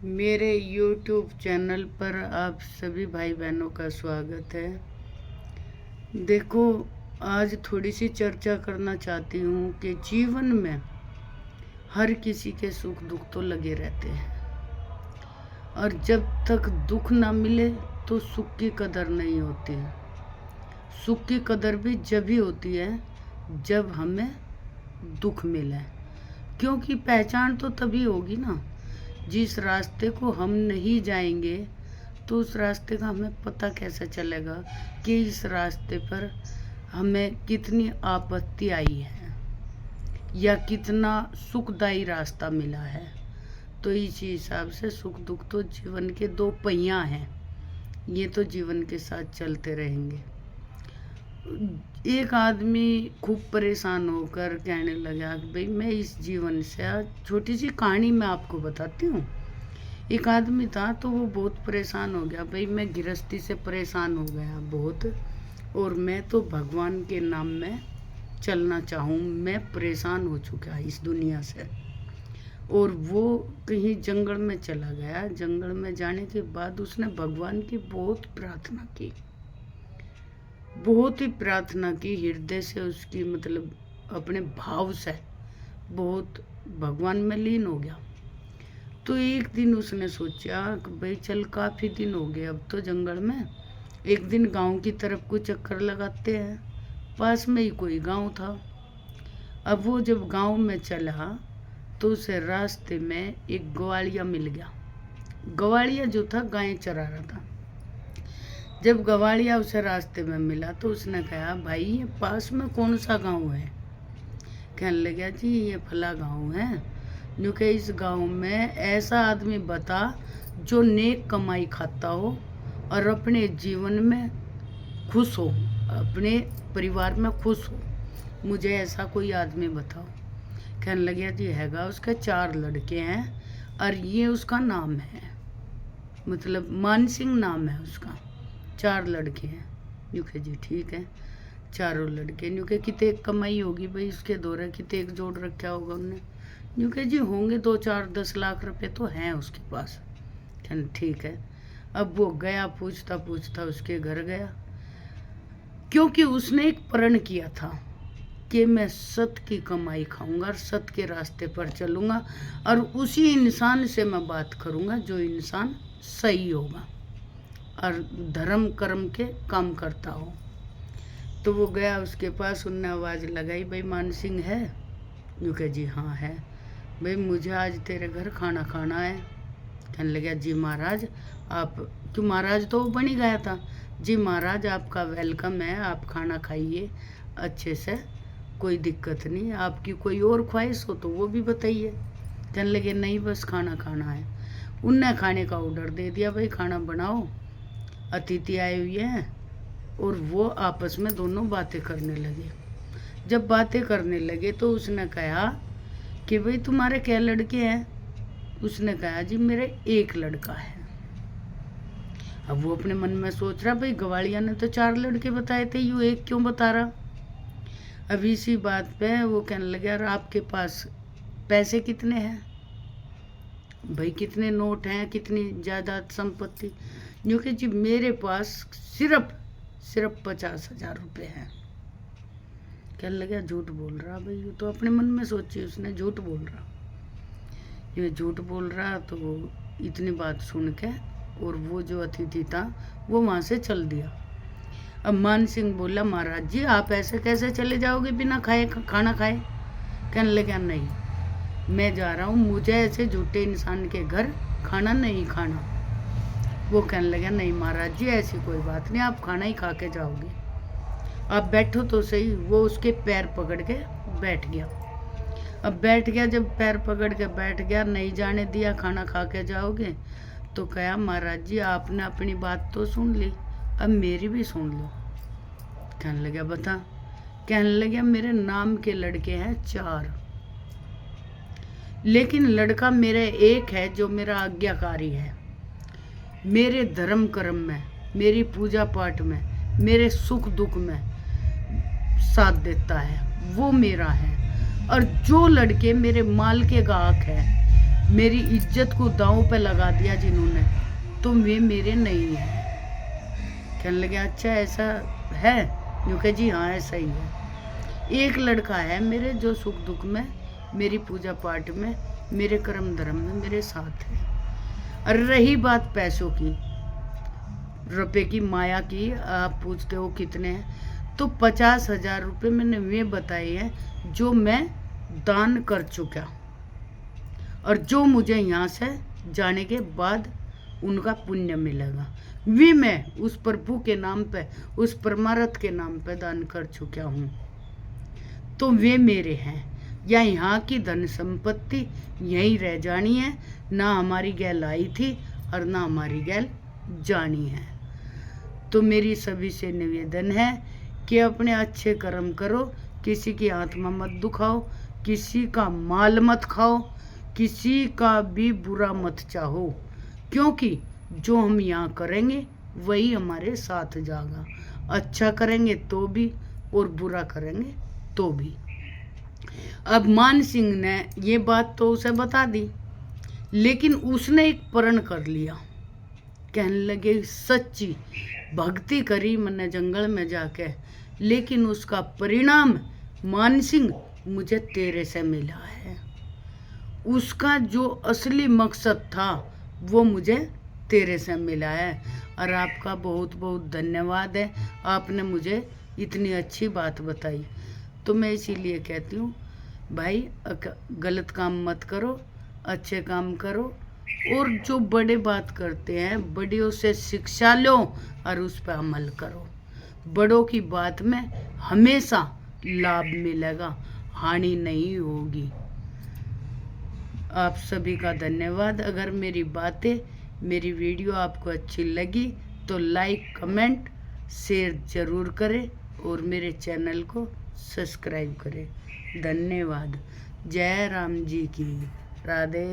मेरे YouTube channel पर आप सभी भाई बहनों का स्वागत है। देखो, आज थोड़ी सी चर्चा करना चाहती हूँ कि जीवन में हर किसी के सुख दुख तो लगे रहते हैं और जब तक दुख ना मिले तो सुख की कदर नहीं होती है। सुख की कदर भी जब ही होती है जब हमें दुख मिले, क्योंकि पहचान तो तभी होगी ना। जिस रास्ते को हम नहीं जाएंगे तो उस रास्ते का हमें पता कैसे चलेगा कि इस रास्ते पर हमें कितनी आपत्ति आई है या कितना सुखदायी रास्ता मिला है। तो इस हिसाब से सुख दुख तो जीवन के दो पहिया हैं, ये तो जीवन के साथ चलते रहेंगे। एक आदमी खूब परेशान होकर कहने लगा कि भाई मैं इस जीवन से, छोटी सी कहानी मैं आपको बताती हूँ। एक आदमी था तो वो बहुत परेशान हो गया, भाई मैं गृहस्थी से परेशान हो गया बहुत, और मैं तो भगवान के नाम में चलना चाहूँ, मैं परेशान हो चुका इस दुनिया से। और वो कहीं जंगल में चला गया। जंगल में जाने के बाद उसने भगवान की बहुत प्रार्थना की, बहुत ही प्रार्थना की, हृदय से उसकी मतलब अपने भाव से बहुत भगवान में लीन हो गया। तो एक दिन उसने सोचा कि भाई चल काफ़ी दिन हो गए अब तो जंगल में, एक दिन गांव की तरफ को चक्कर लगाते हैं। पास में ही कोई गांव था। अब वो जब गांव में चला तो उसे रास्ते में एक गवालिया मिल गया। गवालिया जो था गायें चरा रहा था। जब गवालिया उसे रास्ते में मिला तो उसने कहा, भाई ये पास में कौन सा गांव है? कहने लगा, जी ये फला गांव है। क्योंकि इस गांव में ऐसा आदमी बता जो नेक कमाई खाता हो और अपने जीवन में खुश हो, अपने परिवार में खुश हो, मुझे ऐसा कोई आदमी बताओ। कहने लगा, जी हैगा, उसके 4 लड़के हैं और ये उसका नाम है, मतलब मानसिंह नाम है उसका, 4 लड़के हैं। न्यूके जी ठीक है, चारों लड़के। न्यूके कितने कमाई होगी भाई उसके दौरे, कितने एक जोड़ रखा होगा उन्होंने। न्यूके जी होंगे 2-4-10 लाख रुपए तो हैं उसके पास। कहने ठीक है। अब वो गया, पूछता पूछता उसके घर गया, क्योंकि उसने एक प्रण किया था कि मैं सत्य की कमाई खाऊंगा और सत्य के रास्ते पर चलूंगा और उसी इंसान से मैं बात करूंगा जो इंसान सही होगा और धर्म कर्म के काम करता हो। तो वो गया उसके पास, उनने आवाज़ लगाई, भाई मान सिंह है? यूँ कह, जी हाँ है। भाई मुझे आज तेरे घर खाना खाना है। कहने लगा, जी महाराज आप, क्यों महाराज तो वो बन ही गया था। जी महाराज आपका वेलकम है, आप खाना खाइए अच्छे से, कोई दिक्कत नहीं। आपकी कोई और ख्वाहिश हो तो वो भी बताइए। कहने लगे, नहीं बस खाना खाना है। उनने खाने का ऑर्डर दे दिया, भाई खाना बनाओ, अतिथि आए हुए हैं। और वो आपस में दोनों बातें करने लगे। जब बातें करने लगे तो उसने कहा कि भाई तुम्हारे क्या लड़के हैं? उसने कहा, जी मेरे एक लड़का है। अब वो अपने मन में सोच रहा, भाई गवालिया ने तो 4 लड़के बताए थे, यूँ एक क्यों बता रहा? अब इसी बात पे वो कहने लगे, यार आपके पास पैसे कितने हैं भाई, कितने नोट हैं, कितनी जायदाद संपत्ति? क्योंकि जी मेरे पास सिर्फ 50,000 रुपये हैं। कहने लगा, झूठ बोल रहा भाई, ये तो अपने मन में सोची उसने, झूठ बोल रहा, ये झूठ बोल रहा। तो वो इतनी बात सुन के और वो जो अतिथि था वो वहाँ से चल दिया। अब मान सिंह बोला, महाराज जी आप ऐसे कैसे चले जाओगे बिना खाए, खाना खाए? कहने लगा, नहीं मैं जा रहा हूँ, मुझे ऐसे झूठे इंसान के घर खाना नहीं खाना। वो कहने लगा, नहीं महाराज जी ऐसी कोई बात नहीं, आप खाना ही खा के जाओगे, आप बैठो तो सही। वो उसके पैर पकड़ के बैठ गया। अब बैठ गया, जब पैर पकड़ के बैठ गया, नहीं जाने दिया, खाना खा के जाओगे। तो कहा, महाराज जी आपने अपनी बात तो सुन ली, अब मेरी भी सुन लो। कहने लगा, बता। कहने लगा, मेरे नाम के लड़के हैं 4, लेकिन लड़का मेरा एक है जो मेरा आज्ञाकारी है, मेरे धर्म कर्म में, मेरी पूजा पाठ में, मेरे सुख दुख में साथ देता है, वो मेरा है। और जो लड़के मेरे माल के गाहक हैं, मेरी इज्जत को दांव पे लगा दिया जिन्होंने, तो वे मेरे नहीं हैं। कहने लगे अच्छा ऐसा है? यूँ कहे जी हाँ ऐसा ही है। एक लड़का है मेरे जो सुख दुख में, मेरी पूजा पाठ में, मेरे कर्म धर्म में मेरे साथ है। और रही बात पैसों की, रुपए की माया की, आप पूछते हो कितने हैं, तो 50,000 रुपये मैंने वे बताए हैं जो मैं दान कर चुका, और जो मुझे यहाँ से जाने के बाद उनका पुण्य मिलेगा, वे मैं उस प्रभु के नाम पे, उस परमार्थ के नाम पे दान कर चुका हूँ। तो वे मेरे हैं, या यहाँ की धन संपत्ति यहीं रह जानी है, ना हमारी गैल आई थी और ना हमारी गैल जानी है। तो मेरी सभी से निवेदन है कि अपने अच्छे कर्म करो, किसी की आत्मा मत दुखाओ, किसी का माल मत खाओ, किसी का भी बुरा मत चाहो, क्योंकि जो हम यहाँ करेंगे वही हमारे साथ जाएगा। अच्छा करेंगे तो भी और बुरा करेंगे तो भी। अब मान सिंह ने ये बात तो उसे बता दी, लेकिन उसने एक प्रण कर लिया। कहने लगे सच्ची भक्ति करी मैंने जंगल में जाके, लेकिन उसका परिणाम मान सिंह मुझे तेरे से मिला है। उसका जो असली मकसद था वो मुझे तेरे से मिला है। और आपका बहुत बहुत धन्यवाद है, आपने मुझे इतनी अच्छी बात बताई। तो मैं इसीलिए कहती हूँ भाई गलत काम मत करो, अच्छे काम करो, और जो बड़े बात करते हैं बड़ियों से शिक्षा लो और उस पर अमल करो। बड़ों की बात में हमेशा लाभ मिलेगा, हानि नहीं होगी। आप सभी का धन्यवाद। अगर मेरी बातें, मेरी वीडियो आपको अच्छी लगी तो लाइक कमेंट शेयर ज़रूर करें और मेरे चैनल को सब्सक्राइब करें। धन्यवाद। जय राम जी की। राधे।